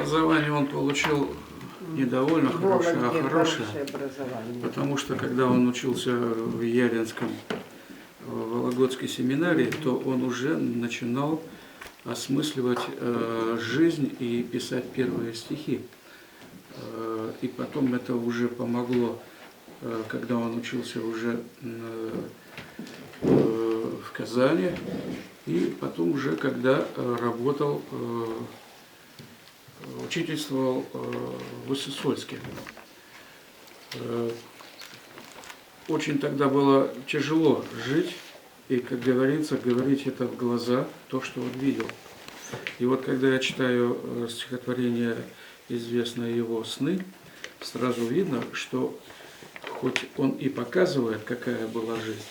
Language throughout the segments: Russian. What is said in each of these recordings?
Образование он получил не довольно хорошее, а хорошее. Потому что когда он учился в Ялинском, в Вологодской семинарии, то он уже начинал осмысливать жизнь и писать первые стихи. И потом это уже помогло, когда он учился уже в Казани, и потом уже, когда работал, учительствовал в Высоцке. Очень тогда было тяжело жить, и, как говорится, говорить это в глаза, то, что он видел. И вот когда я читаю стихотворение, известное его «Сны», сразу видно, что хоть он и показывает, какая была жизнь,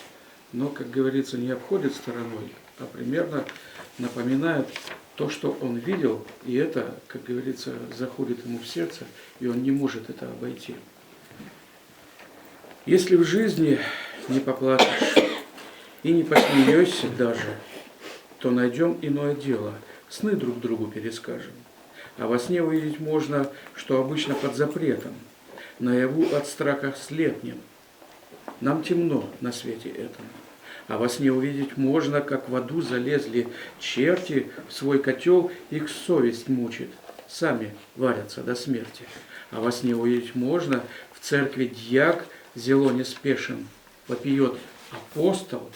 но, как говорится, не обходит стороной, а примерно напоминает то, что он видел, и это, как говорится, заходит ему в сердце, и он не может это обойти. Если в жизни не поплачешь и не посмеешься даже, то найдем иное дело, сны друг другу перескажем. А во сне увидеть можно, что обычно под запретом, наяву от страха слепнем. Нам темно на свете этом. А во сне увидеть можно, как в аду залезли черти в свой котел, их совесть мучит, сами варятся до смерти. А во сне увидеть можно, в церкви дьяк зело неспешен, вопиет апостол,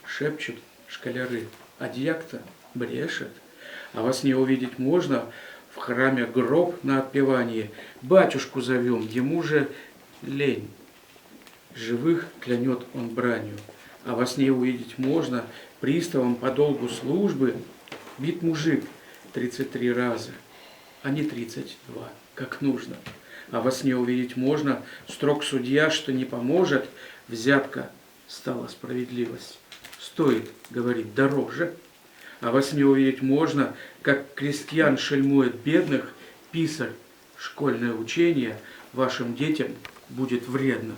шепчут школяры, а дьяк-то брешет. А во сне увидеть можно, в храме гроб на отпевании, батюшку зовем, ему же лень, живых клянет он бранью. А во сне увидеть можно, приставом по долгу службы бит мужик 33 раза, а не 32, как нужно. А во сне увидеть можно, строг судья, что не поможет, взятка стала справедливость. Стоит, говорит, дороже. А во сне увидеть можно, как крестьян шельмует бедных, писарь, школьное учение вашим детям будет вредно.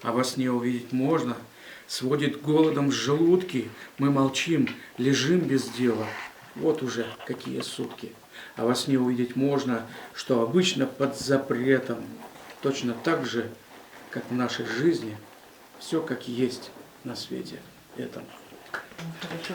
А во сне увидеть можно, сводит голодом желудки, мы молчим, лежим без дела. Вот уже какие сутки. А во сне увидеть можно, что обычно под запретом, точно так же, как в нашей жизни, все как есть на свете этом. Хорошо.